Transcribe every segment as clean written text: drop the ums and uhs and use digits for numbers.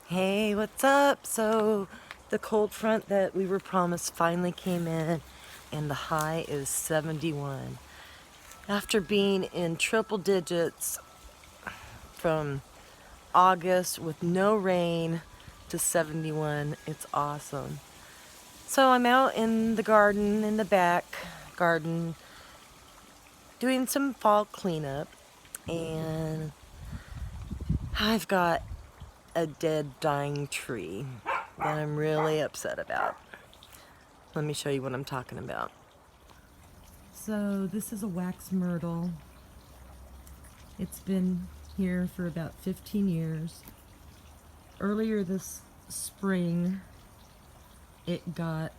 Hey, what's up? So the cold front that we were promised finally came in and the high is 71. After being in triple digits from August with no rain to 71, it's awesome. So I'm out in the garden, in the back garden, doing some fall cleanup, and I've got a dead, dying tree that I'm really upset about. Let me show you what I'm talking about. So this is a wax myrtle. It's been here for about 15 years. Earlier this spring, it got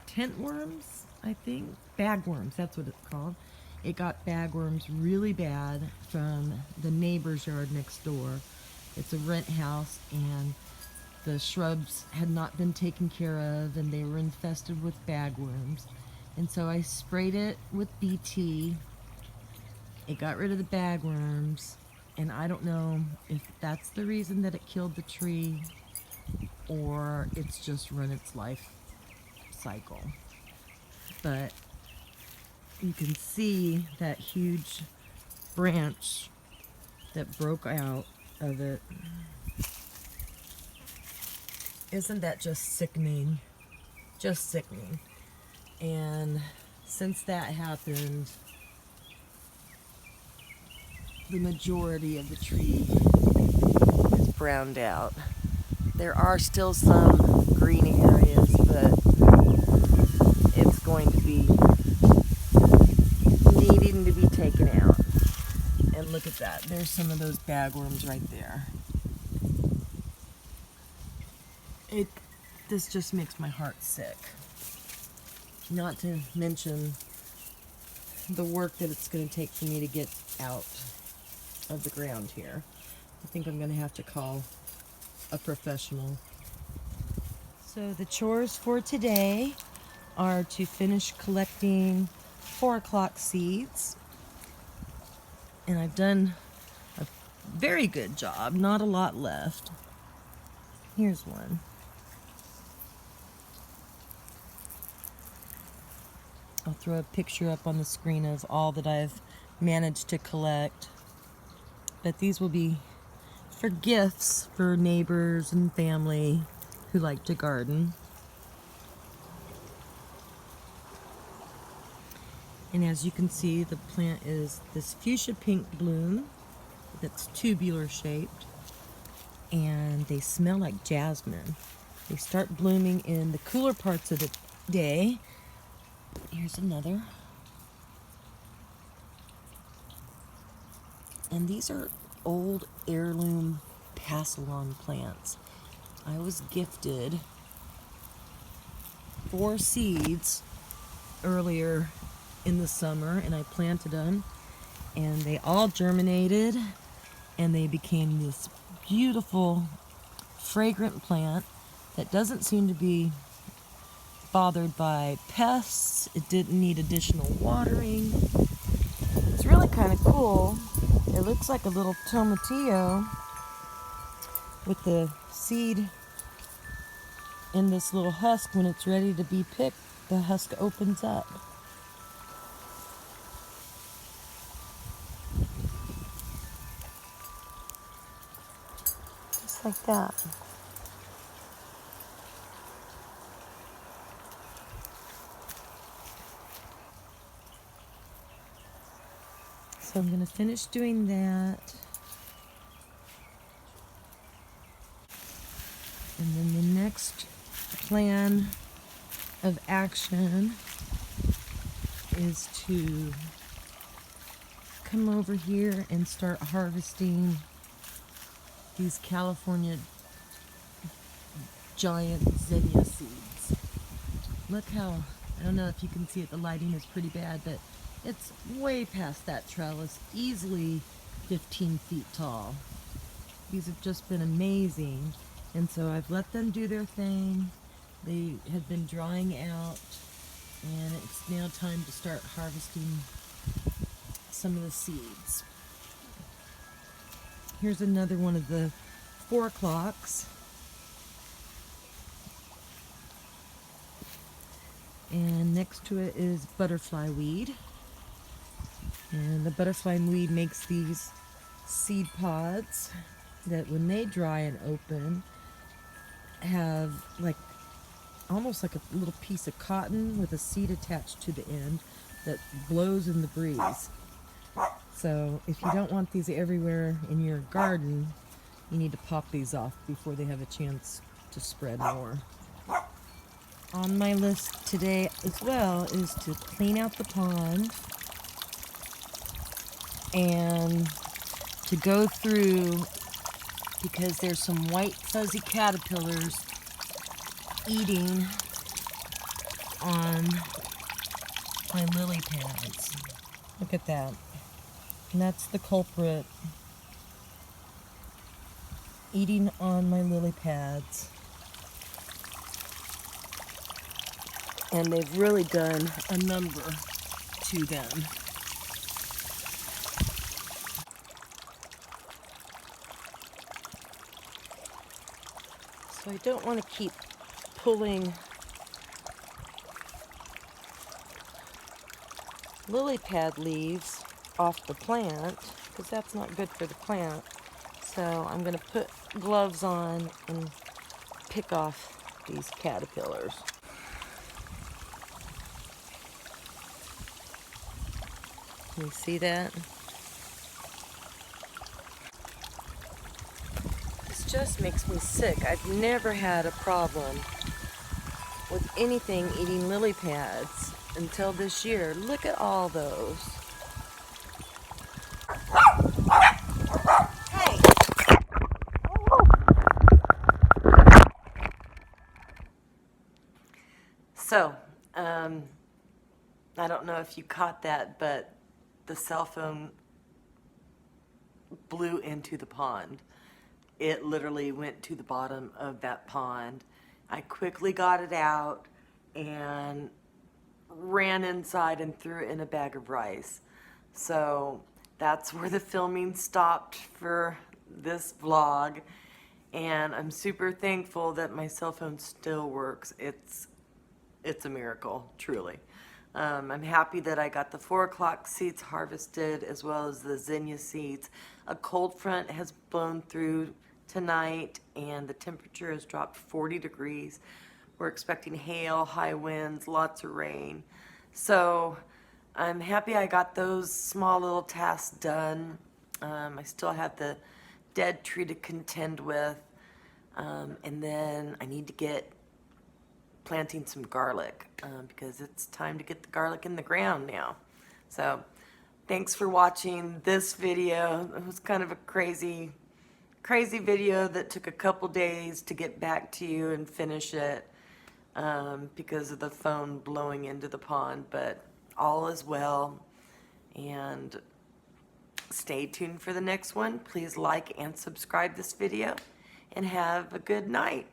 tent worms, I think. Bagworms, that's what it's called. It got bagworms really bad from the neighbor's yard next door. It's a rent house, and the shrubs had not been taken care of, and they were infested with bagworms. And so I sprayed it with BT. It got rid of the bagworms, and I don't know if that's the reason that it killed the tree or it's just run its life cycle. But you can see that huge branch that broke out of it. Isn't that just sickening? Just sickening. And since that happened, the majority of the tree is browned out. There are still some green areas, but it's going to be needing to be taken out. And look at that. There's some of those bagworms right there. This just makes my heart sick. Not to mention the work that it's going to take for me to get out of the ground here. I think I'm going to have to call a professional. So the chores for today are to finish collecting 4 o'clock seeds. And I've done a very good job, not a lot left. Here's one. I'll throw a picture up on the screen of all that I've managed to collect. But these will be for gifts for neighbors and family who like to garden. And as you can see, the plant is this fuchsia pink bloom that's tubular shaped, and they smell like jasmine. They start blooming in the cooler parts of the day. Here's another. And these are old heirloom pass-along plants. I was gifted 4 seeds earlier in the summer, and I planted them, and they all germinated, and they became this beautiful, fragrant plant that doesn't seem to be bothered by pests. It didn't need additional watering. It's really kind of cool. It looks like a little tomatillo with the seed in this little husk. When it's ready to be picked, the husk opens up. Just like that. So I'm going to finish doing that. And then the next plan of action is to come over here and start harvesting these California giant zinnia seeds. Look how, I don't know if you can see it, the lighting is pretty bad, but it's way past that trellis, easily 15 feet tall. These have just been amazing. And so I've let them do their thing. They have been drying out, and it's now time to start harvesting some of the seeds. here's another one of the 4 o'clocks. And next to it is butterfly weed. And the butterfly weed makes these seed pods that when they dry and open have like almost like a little piece of cotton with a seed attached to the end that blows in the breeze. So if you don't want these everywhere in your garden, you need to pop these off before they have a chance to spread more. On my list today as well is to clean out the pond and to go through, because there's some white fuzzy caterpillars eating on my lily pads. Look at that. And that's the culprit, eating on my lily pads. And they've really done a number to them. So I don't want to keep pulling lily pad leaves off the plant, because that's not good for the plant. So I'm going to put gloves on and pick off these caterpillars. Can you see that? This just makes me sick. I've never had a problem with anything eating lily pads until this year. Look at all those. Hey! So, I don't know if you caught that, but the cell phone blew into the pond. It literally went to the bottom of that pond. I quickly got it out and ran inside and threw it in a bag of rice. So that's where the filming stopped for this vlog. And I'm super thankful that my cell phone still works. It's a miracle, truly. I'm happy that I got the 4 o'clock seeds harvested as well as the zinnia seeds. A cold front has blown through tonight and the temperature has dropped 40 degrees. We're expecting hail, high winds, lots of rain. So I'm happy I got those small little tasks done. I still have the dead tree to contend with. And then I need to get planting some garlic because it's time to get the garlic in the ground now. So thanks for watching this video. It was kind of a crazy video that took a couple days to get back to you and finish it because of the phone blowing into the pond, but all is well. And stay tuned for the next one. Please like and subscribe this video and have a good night.